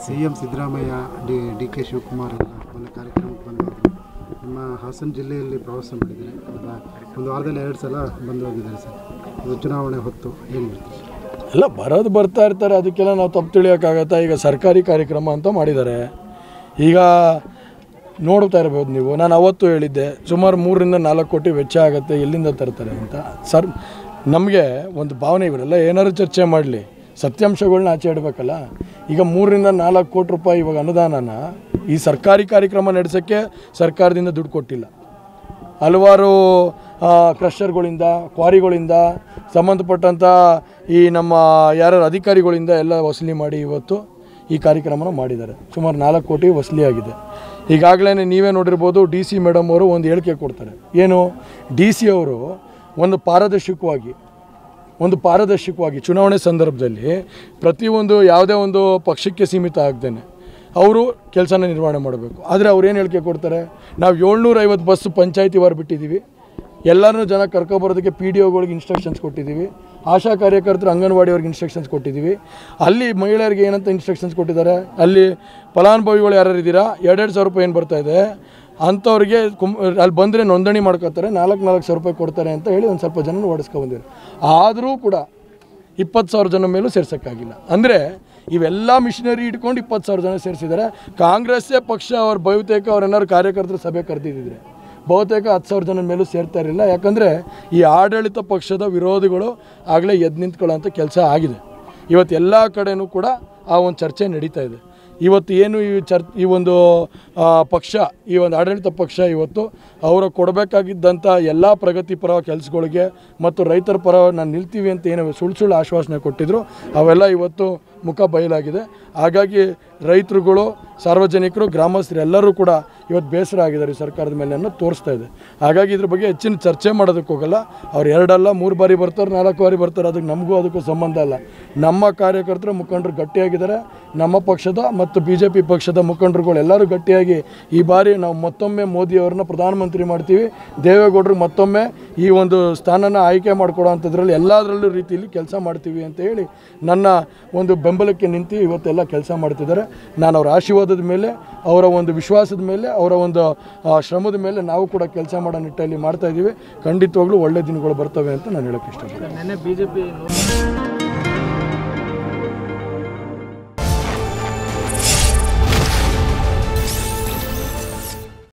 CM Siddaramaiah D K Shivakumar ಎಲ್ಲ ಒಂದು ಕಾರ್ಯಕ್ರಮಕ್ಕೆ ಬಂದಿದ್ದಾರೆ. ನಮ್ಮ ಹಾಸನ ಜಿಲ್ಲೆಯಲ್ಲಿ ಪ್ರವಾಸ ಮಾಡಿದ್ದಾರೆ. ಒಂದು ವಾರದಲ್ಲಿ 2 ಸಲ ಬಂದು ಹೋಗಿದ್ದಾರೆ ಸರ್. ಇದು ಚುನಾವಣೆ ಹೊತ್ತು ಏನು ಮಾಡ್ತೀವಿ? ಎಲ್ಲ ಬರೋದು ಬರ್ತಾ ಇರ್ತಾರೆ, ಅದಕ್ಕೆಲ್ಲ ನಾವು ತಪ್ಪು ತಿಳಿಯೋಕ್ಕಾಗತ್ತಾ? ಈಗ ಸರ್ಕಾರಿ ಕಾರ್ಯಕ್ರಮ ಅಂತ ಮಾಡಿದ್ದಾರೆ. ಈಗ ನೋಡ್ತಾ ಇರ್ಬೋದು ನೀವು, ನಾನು ಅವತ್ತು ಹೇಳಿದ್ದೆ ಸುಮಾರು 3 ರಿಂದ 4 ಕೋಟಿ ವೆಚ್ಚ ಆಗುತ್ತೆ, ಎಲ್ಲಿಂದ ತರ್ತಾರೆ ಅಂತ. ಸರ್, ನಮಗೆ ಒಂದು ಭಾವನೆ, ಇವರೆಲ್ಲ ಏನಾದ್ರು ಚರ್ಚೆ ಮಾಡಲಿ, ಸತ್ಯಾಂಶಗಳನ್ನ ಆಚೆ ಇಡಬೇಕಲ್ಲ. ಈಗ 3 ರಿಂದ 4 ಕೋಟಿ ರೂಪಾಯಿ ಇವಾಗ ಅನುದಾನನ ಈ ಸರ್ಕಾರಿ ಕಾರ್ಯಕ್ರಮ ನಡೆಸೋಕ್ಕೆ ಸರ್ಕಾರದಿಂದ ದುಡ್ಡು ಕೊಟ್ಟಿಲ್ಲ. ಹಲವಾರು ಕ್ರಷರ್ಗಳಿಂದ, ಕ್ವಾರಿಗಳಿಂದ ಸಂಬಂಧಪಟ್ಟಂಥ ಈ ನಮ್ಮ ಯಾರು ಅಧಿಕಾರಿಗಳಿಂದ ಎಲ್ಲ ವಸೂಲಿ ಮಾಡಿ ಇವತ್ತು ಈ ಕಾರ್ಯಕ್ರಮನ ಮಾಡಿದ್ದಾರೆ. ಸುಮಾರು 4 ಕೋಟಿ ವಸೂಲಿ ಆಗಿದೆ. ಈಗಾಗಲೇ ನೀವೇ ನೋಡಿರ್ಬೋದು, DC ಮೇಡಮ್ ಅವರು ಒಂದು ಹೇಳಿಕೆ ಕೊಡ್ತಾರೆ. ಏನು, DC ಅವರು ಒಂದು ಪಾರದರ್ಶಕವಾಗಿ ಚುನಾವಣೆ ಸಂದರ್ಭದಲ್ಲಿ ಪ್ರತಿಯೊಂದು ಯಾವುದೇ ಒಂದು ಪಕ್ಷಕ್ಕೆ ಸೀಮಿತ ಆಗದೇನೆ ಅವರು ಕೆಲಸನ ನಿರ್ವಹಣೆ ಮಾಡಬೇಕು. ಆದರೆ ಅವ್ರೇನು ಹೇಳಿಕೆ ಕೊಡ್ತಾರೆ, ನಾವು 750 ಬಸ್ ಪಂಚಾಯತಿ ವಾರ ಬಿಟ್ಟಿದ್ದೀವಿ, ಎಲ್ಲರೂ ಜನ ಕರ್ಕೊಬರೋದಕ್ಕೆ PDOಗಳಿಗೆ ಇನ್ಸ್ಟ್ರಕ್ಷನ್ಸ್ ಕೊಟ್ಟಿದ್ದೀವಿ, ಆಶಾ ಕಾರ್ಯಕರ್ತರು ಅಂಗನವಾಡಿಯವ್ರಿಗೆ ಇನ್ಸ್ಟ್ರಕ್ಷನ್ಸ್ ಕೊಟ್ಟಿದ್ದೀವಿ. ಅಲ್ಲಿ ಮಹಿಳೆಯರಿಗೆ ಏನಂತ ಇನ್ಸ್ಟ್ರಕ್ಷನ್ಸ್ ಕೊಟ್ಟಿದ್ದಾರೆ, ಅಲ್ಲಿ ಫಲಾನುಭವಿಗಳು ಯಾರು ಇದ್ದೀರಾ, 2,000 ರೂಪಾಯಿ ಏನು ಬರ್ತಾಯಿದೆ ಅಂಥವ್ರಿಗೆ ಅಲ್ಲಿ ಬಂದರೆ ನೋಂದಣಿ ಮಾಡ್ಕೋತಾರೆ, 4,000 ರೂಪಾಯಿ ಕೊಡ್ತಾರೆ ಅಂತ ಹೇಳಿ ಒಂದು ಸ್ವಲ್ಪ ಜನ ಓಡಿಸ್ಕೊಂಡ್ಬಂದಿದ್ದಾರೆ. ಆದರೂ ಕೂಡ 20,000 ಜನ ಮೇಲೂ ಸೇರ್ಸೋಕ್ಕಾಗಿಲ್ಲ. ಅಂದರೆ ಇವೆಲ್ಲ ಮಿಷನರಿ ಇಟ್ಕೊಂಡು 20,000 ಜನ ಸೇರಿಸಿದ್ದಾರೆ. ಕಾಂಗ್ರೆಸ್ಸೇ ಪಕ್ಷ ಅವ್ರ ಬಹುತೇಕ ಅವ್ರೇನಾದ್ರು ಕಾರ್ಯಕರ್ತರು ಸಭೆ ಕರೆದಿದ್ದಿದ್ರೆ ಬಹುತೇಕ 10,000 ಜನ ಮೇಲೂ ಸೇರ್ತಾ ಇರಲಿಲ್ಲ. ಯಾಕಂದರೆ ಈ ಆಡಳಿತ ಪಕ್ಷದ ವಿರೋಧಿಗಳು ಆಗಲೇ ಎದ್ದು ನಿಂತ್ಕೊಳ್ಳೋಂಥ ಕೆಲಸ ಆಗಿದೆ. ಇವತ್ತು ಎಲ್ಲ ಕಡೆಯೂ ಕೂಡ ಆ ಒಂದು ಚರ್ಚೆ ನಡೀತಾ ಇದೆ. ಇವತ್ತು ಏನು ಈ ಒಂದು ಪಕ್ಷ, ಈ ಒಂದು ಆಡಳಿತ ಪಕ್ಷ ಇವತ್ತು ಅವರು ಕೊಡಬೇಕಾಗಿದ್ದಂಥ ಎಲ್ಲ ಪ್ರಗತಿಪರ ಕೆಲಸಗಳಿಗೆ ಮತ್ತು ರೈತರ ಪರ ನಾನು ನಿಲ್ತೀವಿ ಅಂತ ಏನು ಸುಳ್ಳು ಆಶ್ವಾಸನೆ ಕೊಟ್ಟಿದ್ರು, ಅವೆಲ್ಲ ಇವತ್ತು ಮುಖ ಬಯಲಾಗಿದೆ. ಹಾಗಾಗಿ ರೈತರುಗಳು, ಸಾರ್ವಜನಿಕರು, ಗ್ರಾಮಸ್ಥರು ಎಲ್ಲರೂ ಕೂಡ ಇವತ್ತು ಬೇಸರ ಆಗಿದ್ದಾರೆ ಈ ಸರ್ಕಾರದ ಮೇಲೆ ಅನ್ನೋದು ತೋರಿಸ್ತಾ ಇದೆ. ಹಾಗಾಗಿ ಇದ್ರ ಬಗ್ಗೆ ಹೆಚ್ಚಿನ ಚರ್ಚೆ ಮಾಡೋದಕ್ಕೆ ಹೋಗಲ್ಲ. ಅವ್ರು 2 ಅಲ್ಲ 3 ಬಾರಿ ಬರ್ತಾರೆ, 4 ಬಾರಿ ಬರ್ತಾರೆ, ಅದಕ್ಕೆ ನಮಗೂ ಅದಕ್ಕೂ ಸಂಬಂಧ ಇಲ್ಲ. ನಮ್ಮ ಕಾರ್ಯಕರ್ತರು, ಮುಖಂಡರು ಗಟ್ಟಿಯಾಗಿದ್ದಾರೆ. ನಮ್ಮ ಪಕ್ಷದ ಮತ್ತು BJP ಪಕ್ಷದ ಮುಖಂಡರುಗಳು ಎಲ್ಲರೂ ಗಟ್ಟಿಯಾಗಿ ಈ ಬಾರಿ ನಾವು ಮತ್ತೊಮ್ಮೆ ಮೋದಿಯವ್ರನ್ನ ಪ್ರಧಾನಮಂತ್ರಿ ಮಾಡ್ತೀವಿ, ದೇವೇಗೌಡರಿಗೆ ಮತ್ತೊಮ್ಮೆ ಈ ಒಂದು ಸ್ಥಾನನ ಆಯ್ಕೆ ಮಾಡಿಕೊಡೋ ಅಂಥದ್ರಲ್ಲಿ ಎಲ್ಲದರಲ್ಲೂ ರೀತಿಯಲ್ಲಿ ಕೆಲಸ ಮಾಡ್ತೀವಿ ಅಂತ ಹೇಳಿ ನನ್ನ ಒಂದು ಬೆಂಬಲಕ್ಕೆ ನಿಂತು ಇವತ್ತೆಲ್ಲ ಕೆಲಸ ಮಾಡ್ತಿದ್ದಾರೆ. ನಾನು ಅವರ ಆಶೀರ್ವಾದದ ಮೇಲೆ, ಅವರ ಒಂದು ವಿಶ್ವಾಸದ ಮೇಲೆ, ಅವರ ಒಂದು ಶ್ರಮದ ಮೇಲೆ ನಾವು ಕೂಡ ಕೆಲಸ ಮಾಡೋ ನಿಟ್ಟಲ್ಲಿ ಮಾಡ್ತಾಯಿದ್ದೀವಿ. ಖಂಡಿತವಾಗ್ಲೂ ಒಳ್ಳೆ ದಿನಗಳು ಬರ್ತವೆ ಅಂತ ನಾನು ಹೇಳೋಕ್ಕೆ ಇಷ್ಟಪಡ್ತೀನಿ.